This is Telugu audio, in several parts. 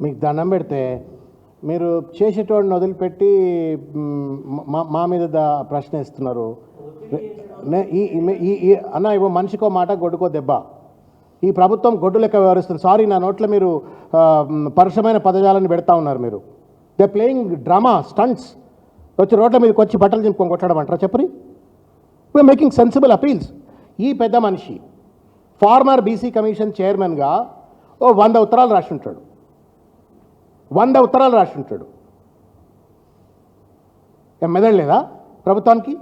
మీకు దండం పెడితే మీరు చేసేటోడిని వదిలిపెట్టి మా మీద ప్రశ్న ఇస్తున్నారు. అన్న ఇవ్వ మనిషికో మాట గొడ్డుకో దెబ్బ. ఈ ప్రభుత్వం గొడ్డు లెక్క వ్యవహరిస్తుంది. సారీ, నా నోట్లో మీరు పరుషమైన పదజాలను పెడతా ఉన్నారు. మీరు దే ప్లేయింగ్ డ్రామా స్టంట్స్. వచ్చి రోడ్ల మీదకి వచ్చి బట్టలు చింపుకొని కొట్టడమంటారా చెప్పరి? We are making sensible appeals. ఈ పెద్ద మనిషి ఫార్మర్ బీసీ కమిషన్ చైర్మన్గా 100 ఉత్తరాలు రాసి ఉంటాడు. 100 ఉత్తరాలు రాసి ఉంటాడు. ఏం మెదడలేదా ప్రభుత్వానికి?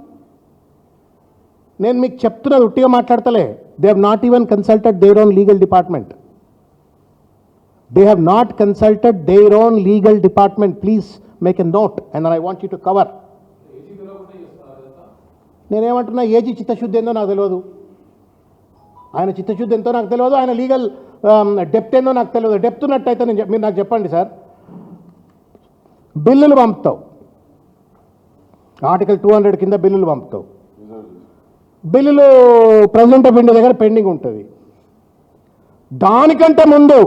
నేను మీకు చెప్తున్నది ఉట్టిగా మాట్లాడతలే. They have not even consulted their own legal department. They have not consulted their own legal department. Please make a note and then I want you to cover. నేనేమంటున్నా, ఏజీ చిత్తశుద్ధి ఏందో నాకు తెలియదు, ఆయన చిత్తశుద్ధి ఎంతో నాకు తెలియదు, ఆయన లీగల్ డెప్త్ ఏందో నాకు తెలియదు. డెప్త్ ఉన్నట్టయితే మీరు నాకు చెప్పండి సార్. బిల్లులు పంపుతావు, ఆర్టికల్ 200 కింద బిల్లులు పంపుతావు. బిల్లులు ప్రెసిడెంట్ ఆఫ్ ఇండియా దగ్గర పెండింగ్ ఉంటుంది. దానికంటే ముందు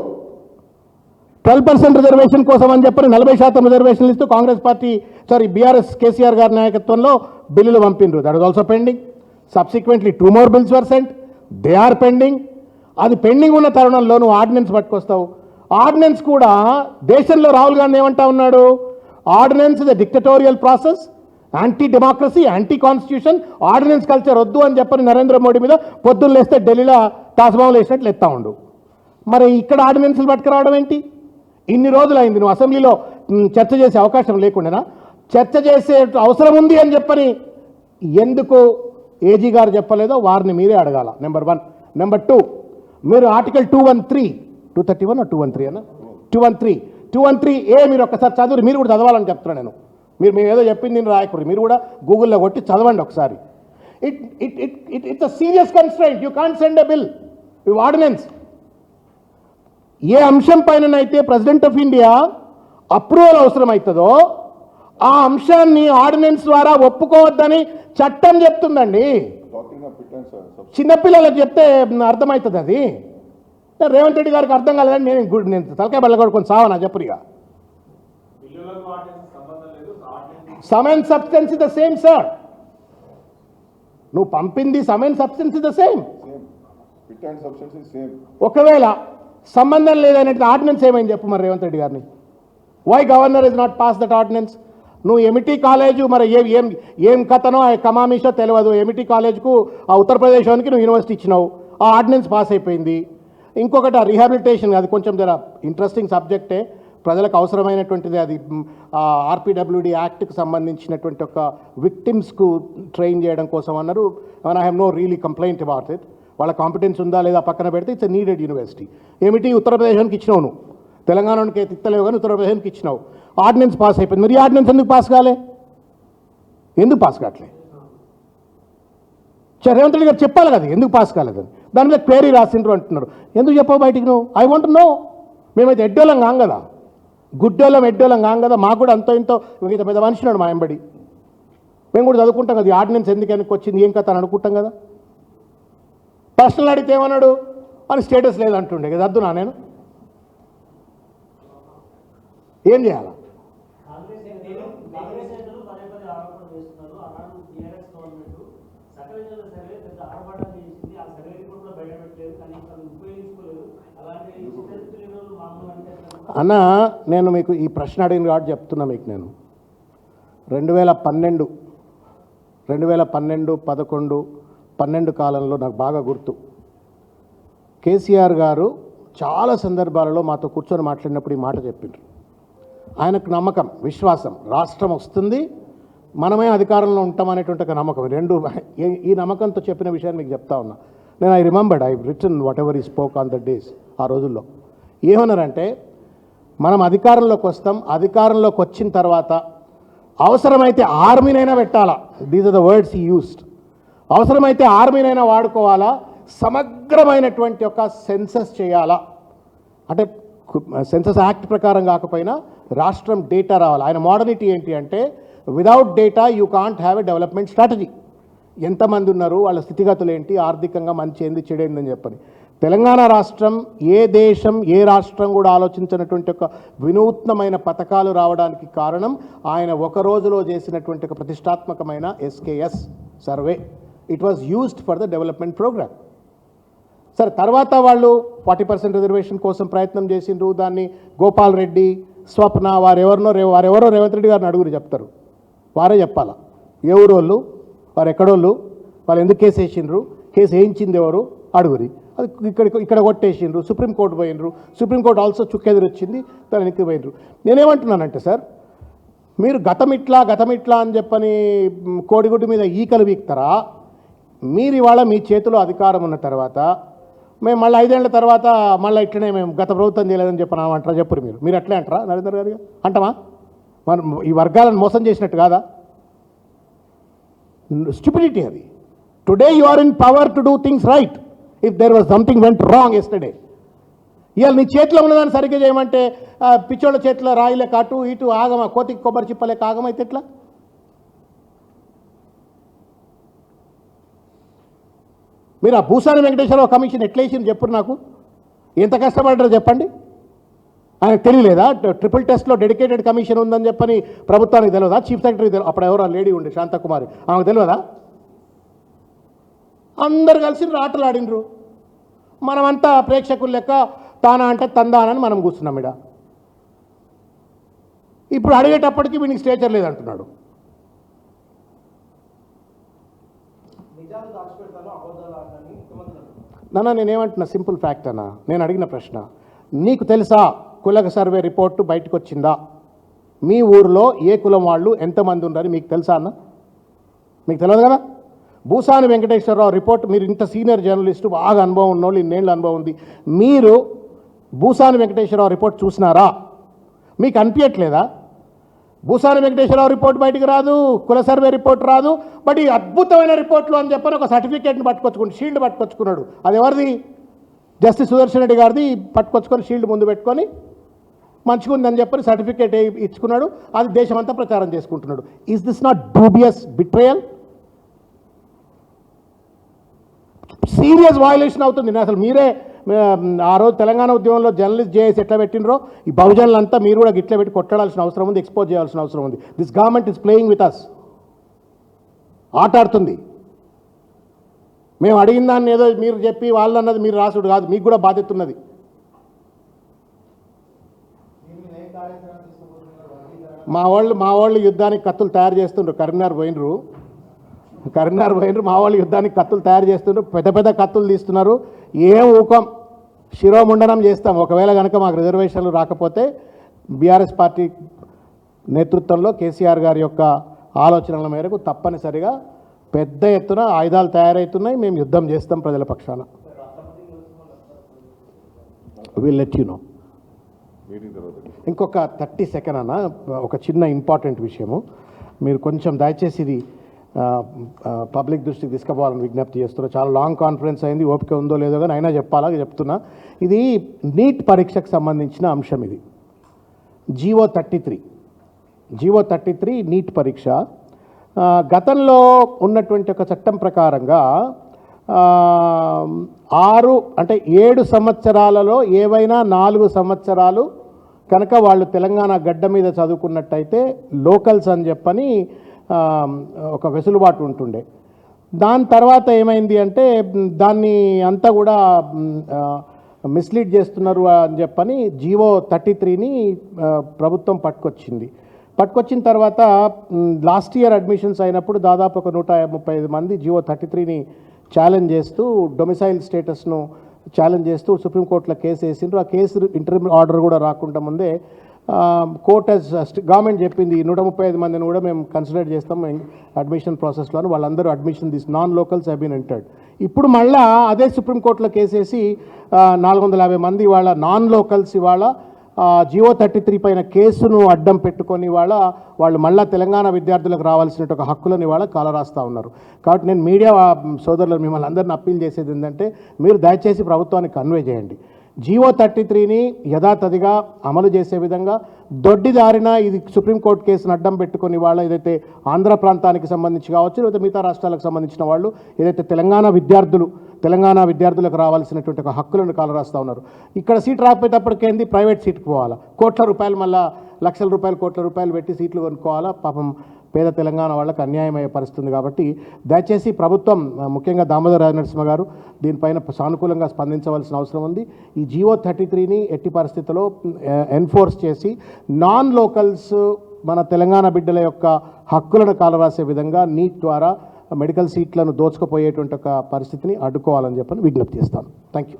12% రిజర్వేషన్ కోసం అని చెప్పి 40% రిజర్వేషన్లు ఇస్తూ కాంగ్రెస్ పార్టీ బీఆర్ఎస్ కేసీఆర్ గారి నాయకత్వంలో బిల్లులు పంపిండ్రు. That was also pending. Subsequently 2 more bills were sent. They are pending. అది పెండింగ్ ఉన్న తరుణంలో నువ్వు ఆర్డినెన్స్ పట్టుకొస్తావు. ఆర్డినెన్స్ కూడా దేశంలో రాహుల్ గాంధీ ఏమంటా ఉన్నాడు, ordinance is a dictatorial process, anti democracy, anti constitution, ordinance culture వద్దు అని చెప్పని నరేంద్ర మోడీ మీద పొద్దున్న లేస్తే ఢిల్లీలో తాజ్మహల్ వేసినట్లు ఎత్తా ఉండు. మరి ఇక్కడ ఆర్డినెన్స్లు పట్టుకురావడం ఏంటి? ఇన్ని రోజులైంది నువ్వు అసెంబ్లీలో చర్చ చేసే అవకాశం లేకుండానా? చర్చ చేసే అవసరం ఉంది అని చెప్పని ఎందుకు ఏజీ గారు చెప్పలేదో వారిని మీరే అడగాల. నెంబర్ 1. నెంబర్ 2, మీరు ఆర్టికల్ 213 231 213 అన్న 213 మీరు ఒక్కసారి చదువు. మీరు కూడా చదవాలని చెప్తున్నాను నేను. మీరు ఏదో చెప్పింది నేను రాయకూడదు. మీరు కూడా గూగుల్లో కొట్టి చదవండి ఒకసారి. It's a serious constraint. You can't send a bill with ordinance. ఏ అంశం పైననైతే ప్రెసిడెంట్ ఆఫ్ ఇండియా అప్రూవల్ అవసరమవుతుందో ఆ అంశాన్ని ఆర్డినెన్స్ ద్వారా ఒప్పుకోవద్దని చట్టం చెప్తుందండి. చిన్నపిల్లలకు చెప్తే అర్థమవుతుంది. అది రేవంత్ రెడ్డి గారికి అర్థం కాలేదని నేను తలకాయ బల్లగొడుకొని సావనా చెప్పురిగా. Sum and substance is the same sir. నువ్వు పంపింది sum and substance is the same. ఒకవేళ సంబంధం లేదనేది ఆర్డినెన్స్ ఏమైంది చెప్పు మరి రేవంత్ రెడ్డి గారిని. Why governor is not pass that ordinance? నువ్వు ఎమిటీ కాలేజు మరి ఏం కథనో కమామిషో తెలియదు. ఎమిటీ కాలేజ్కు ఆ ఉత్తరప్రదేశ్కి నువ్వు యూనివర్సిటీ ఇచ్చినావు, ఆ ఆర్డినెన్స్ పాస్ అయిపోయింది. ఇంకొకటి ఆ రీహాబిలిటేషన్, అది కొంచెం జర ఇంట్రెస్టింగ్ సబ్జెక్టే, ప్రజలకు అవసరమైనటువంటిది. అది ఆర్పిడబ్ల్యూడి యాక్ట్కి సంబంధించినటువంటి ఒక విక్టిమ్స్కు ట్రైన్ చేయడం కోసం అన్నారు. I have no really complaint about it. వాళ్ళ కాంపిటెన్స్ ఉందా లేదా పక్కన పెడితే ఇట్స్ ఎ నీడెడ్ యూనివర్సిటీ. ఏమిటి ఉత్తరప్రదేశ్కి ఇచ్చినావు, నువ్వు తెలంగాణకి తిత్తలేవు కానీ ఉత్తరప్రదేశ్కి ఇచ్చినావు. ఆర్డినెన్స్ పాస్ అయిపోయింది. మరి ఆర్డినెన్స్ ఎందుకు పాస్ కాలే? ఎందుకు పాస్ కావట్లే? రేవంత్ రెడ్డి గారు చెప్పాలి కదా ఎందుకు పాస్ కాలేదని. దాని మీద క్వేరీ రాసిండ్రు అంటున్నారు. ఎందుకు చెప్పావు బయటికి నువ్వు? I want know. మేమైతే ఎడ్డోళ్ళం కాం కదా, గుడ్డోళ్ళం ఎడ్డోళ్ళం కాం కదా. మాకు కూడా అంతో ఇంతో ఇంత పెద్ద మనిషినాడు మా ఎంబడి. మేము కూడా చదువుకుంటాం కదా, ఈ ఆర్డినెన్స్ ఎందుకు వెనక్కి వచ్చింది ఏం కథ అని అనుకుంటాం కదా. పర్సనల్ అడిగితే ఏమన్నాడు అని స్టేటస్ లేదంటుండే కదా. అద్దునా నేను ఏం చేయాలా? అన్న నేను మీకు ఈ ప్రశ్న అడిగిన కాబట్టి చెప్తున్నా మీకు. నేను 2012, 11, 12 కాలంలో నాకు బాగా గుర్తు, కేసీఆర్ గారు చాలా సందర్భాలలో మాతో కూర్చొని మాట్లాడినప్పుడు ఈ మాట చెప్పిండ్రు. ఆయనకు నమ్మకం, విశ్వాసం, రాష్ట్రం వస్తుంది, మనమే అధికారంలో ఉంటామనేటువంటి ఒక నమ్మకం. ఈ నమ్మకంతో చెప్పిన విషయాన్ని మీకు చెప్తా ఉన్నా నేను. I remembered, I written whatever he spoke on the days. ఆ రోజుల్లో ఏమన్నారంటే, మనం అధికారంలోకి వస్తాం, అధికారంలోకి వచ్చిన తర్వాత అవసరమైతే ఆర్మీనైనా పెట్టాలా. These are the words he used. అవసరమైతే ఆర్మీనైనా వాడుకోవాలా, సమగ్రమైనటువంటి ఒక సెన్సస్ చేయాలా. అంటే సెన్సస్ యాక్ట్ ప్రకారం కాకపోయినా రాష్ట్రం డేటా రావాలి. ఆయన మోడలిటీ ఏంటి అంటే, without data you can't have a development strategy. ఎంతమంది ఉన్నారు, వాళ్ళ స్థితిగతులు ఏంటి, ఆర్థికంగా మంచి ఏంది చెడైందని చెప్పని. తెలంగాణ రాష్ట్రం ఏ దేశం ఏ రాష్ట్రం కూడా ఆలోచించినటువంటి ఒక వినూత్నమైన పథకాలు రావడానికి కారణం ఆయన ఒక రోజులో చేసినటువంటి ఒక ప్రతిష్టాత్మకమైన SKS సర్వే. It was used for the development programme. సరే, తర్వాత వాళ్ళు 40% రిజర్వేషన్ కోసం ప్రయత్నం చేసిండ్రు. దాన్ని గోపాల్ రెడ్డి, స్వప్న వారెవరో రేవంత్ రెడ్డి గారిని అడుగురు, చెప్తారు. వారే చెప్పాలా ఏ ఊరోళ్ళు, వారు ఎక్కడోళ్ళు, వాళ్ళు ఎందుకు కేసు వేసిండ్రు, కేసు వేయించింది ఎవరు అడుగురి. అది ఇక్కడ కొట్టేసిండ్రు, సుప్రీంకోర్టు పోయినరు, సుప్రీంకోర్టు ఆల్సో చుక్కెదురు వచ్చింది, దాని వెనక్కి పోయినరు. నేనేమంటున్నానంటే సార్, మీరు గతమిట్లా అని చెప్పని కోడిగుడ్డు మీద ఈకలు వీక్తారా? మీరు ఇవాళ మీ చేతిలో అధికారం ఉన్న తర్వాత మేము మళ్ళీ 5 ఏళ్ల తర్వాత మళ్ళీ ఇట్లనే మేము గత ప్రభుత్వం చేయలేదని చెప్పినా అంటారా? చెప్పరు మీరు అట్లే అంటారా నరేందర్ గారు? అంటమా? మనం ఈ వర్గాలను మోసం చేసినట్టు కాదా? స్టూపిడిటీ అది. Today you are in power to do things right if there was something went wrong yesterday. ఇవాళ నీ చేతిలో ఉన్నదాన్ని సరిగ్గా చేయమంటే పిచ్చోళ్ళ చేతిలో రాయిలే కాటు ఇటు ఆగమా, కోతికి కొబ్బరి చిప్పలే కాగమైతే ఎట్లా? మీరు ఆ భూసాని వెంకటేశ్వరరావు కమిషన్ ఎట్లా వేసింది చెప్పరు నాకు? ఎంత కష్టపడ్డారో చెప్పండి. ఆయనకు తెలియలేదా ట్రిపుల్ టెస్ట్లో డెడికేటెడ్ కమిషన్ ఉందని చెప్పని ప్రభుత్వానికి తెలియదా? చీఫ్ సెక్రటరీ తెలియదు, అప్పుడు ఎవరో లేడీ ఉండే శాంతకుమారి, ఆమెకు తెలియదా? అందరు కలిసి ఆటలు ఆడినరు. మనమంతా ప్రేక్షకులు లెక్క తానా అంటే తందానని మనం కూర్చున్నాం ఇడ. ఇప్పుడు అడిగేటప్పటికీ వీనికి స్టేచర్ లేదంటున్నాడు. నాన్న నేనేమంటున్నా, సింపుల్ ఫ్యాక్ట్ అన్న, నేను అడిగిన ప్రశ్న నీకు తెలుసా? కుల సర్వే రిపోర్టు బయటకు వచ్చిందా? మీ ఊరిలో ఏ కులం వాళ్ళు ఎంతమంది ఉన్నారని మీకు తెలుసా అన్న? మీకు తెలియదు కదా. భూసాని వెంకటేశ్వరరావు రిపోర్ట్, మీరు ఇంత సీనియర్ జర్నలిస్టు, బాగా అనుభవం ఉన్నోళ్ళు, ఇన్నేళ్ళ అనుభవం ఉంది, మీరు భూసాని వెంకటేశ్వరరావు రిపోర్ట్ చూసినారా? మీకు అనిపించట్లేదా? భూసాని వెంకటేశ్వరరావు రిపోర్ట్ బయటికి రాదు, కుల సర్వే రిపోర్ట్ రాదు, బట్ ఈ అద్భుతమైన రిపోర్ట్లు అని చెప్పని ఒక సర్టిఫికేట్ని పట్టుకొచ్చుకుని, షీల్డ్ పట్టుకొచ్చుకున్నాడు. అది ఎవరిది? జస్టిస్ సుదర్శన్ రెడ్డి గారిది. పట్టుకొచ్చుకొని షీల్డ్ ముందు పెట్టుకొని మంచిగా ఉందని చెప్పని సర్టిఫికేట్ ఇచ్చుకున్నాడు. అది దేశమంతా ప్రచారం చేసుకుంటున్నాడు. Is this not dubious betrayal? Serious violation అవుతుంది. నేను అసలు మీరే ఆ రోజు తెలంగాణ ఉద్యమంలో జర్నలిస్ట్ జేఏసీ ఎట్లా పెట్టినరో ఈ బహుజనులంతా మీరు కూడా గిట్లా పెట్టి కొట్టాడాల్సిన అవసరం ఉంది, ఎక్స్పోజ్ చేయాల్సిన అవసరం ఉంది. This government is playing with us. ఆట ఆడుతుంది. మేము అడిగిన దాన్ని ఏదో మీరు చెప్పి వాళ్ళు అన్నది మీరు రాసుడు కాదు, మీకు కూడా బాధ్యత ఉన్నది. మా వాళ్ళు యుద్ధానికి కత్తులు తయారు చేస్తుండ్రు. కరీంనగర్ పోయినరు, మా వాళ్ళు యుద్ధానికి కత్తులు తయారు చేస్తుండ్రు. పెద్ద కత్తులు తీస్తున్నారు. ఏం ఊకం, శిరోముండనం చేస్తాం. ఒకవేళ కనుక మాకు రిజర్వేషన్లు రాకపోతే బీఆర్ఎస్ పార్టీ నేతృత్వంలో కేసీఆర్ గారి యొక్క ఆలోచనల మేరకు తప్పనిసరిగా పెద్ద ఎత్తున ఆయుధాలు తయారవుతున్నాయి. మేము యుద్ధం చేస్తాం ప్రజల పక్షాన. Will let you know. ఇంకొక 30 సెకండ్ అన్న, ఒక చిన్న ఇంపార్టెంట్ విషయము, మీరు కొంచెం దయచేసి ఇది పబ్లిక్ దృష్టికి తీసుకుపోవాలని విజ్ఞప్తి చేస్తున్నా. చాలా లాంగ్ కాన్ఫరెన్స్ అయింది, ఓపిక ఉందో లేదో కానీ అయినా చెప్తున్నా. ఇది నీట్ పరీక్షకు సంబంధించిన అంశం. ఇది జీవో 33 నీట్ పరీక్ష. గతంలో ఉన్నటువంటి ఒక చట్టం ప్రకారంగా 7 సంవత్సరాలలో ఏవైనా 4 సంవత్సరాలు కనుక వాళ్ళు తెలంగాణ గడ్డ మీద చదువుకున్నట్టయితే లోకల్స్ అని చెప్పని ఒక వెసులుబాటు ఉంటుండే. దాని తర్వాత ఏమైంది అంటే దాన్ని అంతా కూడా మిస్లీడ్ చేస్తున్నారు అని చెప్పని జీవో 33ని ప్రభుత్వం పట్టుకొచ్చిన తర్వాత లాస్ట్ ఇయర్ అడ్మిషన్స్ అయినప్పుడు దాదాపు ఒక 135 మంది జీవో 33ని ఛాలెంజ్ చేస్తూ, డొమిసైల్ స్టేటస్ను ఛాలెంజ్ చేస్తూ సుప్రీంకోర్టులో కేసు వేసిండ్రు. ఆ కేసు ఇంటర్మ్ ఆర్డర్ కూడా రాకుండా ముందే కోర్ట్ గవర్నమెంట్ చెప్పింది 135 మందిని కూడా మేము కన్సిడర్ చేస్తాం అడ్మిషన్ ప్రాసెస్లో. వాళ్ళందరూ admission non locals have been entered. ఇప్పుడు మళ్ళీ అదే సుప్రీంకోర్టులో కేసేసి 450 మంది వాళ్ళ నాన్ లోకల్స్ ఇవాళ జీవో 33 పైన కేసును అడ్డం పెట్టుకొని వాళ్ళు మళ్ళీ తెలంగాణ విద్యార్థులకు రావాల్సిన ఒక హక్కులను ఇవాళ కాలరాస్తూ ఉన్నారు. కాబట్టి నేను మీడియా సోదరులు మిమ్మల్ని అందరిని అప్పీల్ చేసేది ఏంటంటే మీరు దయచేసి ప్రభుత్వానికి కన్వే చేయండి. జీవో 33ని యథాతథిగా అమలు చేసే విధంగా దొడ్డిదారిన ఇది సుప్రీంకోర్టు కేసును అడ్డం పెట్టుకుని వాళ్ళు ఏదైతే ఆంధ్ర ప్రాంతానికి సంబంధించి కావచ్చు లేదా మిగతా రాష్ట్రాలకు సంబంధించిన వాళ్ళు ఏదైతే తెలంగాణ విద్యార్థులకు రావాల్సినటువంటి ఒక హక్కులను కాలరాస్తూ ఉన్నారు. ఇక్కడ సీట్ రాకపోయేటప్పటికేంది ప్రైవేట్ సీట్కి పోవాలా, కోట్ల రూపాయలు, మళ్ళీ లక్షల రూపాయలు, కోట్ల రూపాయలు పెట్టి సీట్లు కొనుక్కోవాలా. పాపం పేద తెలంగాణ వాళ్ళకి అన్యాయం అయ్యే పరిస్థితుంది. కాబట్టి దయచేసి ప్రభుత్వం, ముఖ్యంగా దామోదర రాజనరసింహ గారు దీనిపైన సానుకూలంగా స్పందించవలసిన అవసరం ఉంది. ఈ జీవో 33ని ఎట్టి పరిస్థితుల్లో ఎన్ఫోర్స్ చేసి నాన్ లోకల్స్ మన తెలంగాణ బిడ్డల యొక్క హక్కులను కాలరాసే విధంగా నీట్ ద్వారా మెడికల్ సీట్లను దోచుకుపోయేటువంటి ఒక పరిస్థితిని అడ్డుకోవాలని చెప్పని విజ్ఞప్తి చేస్తాను. Thank you.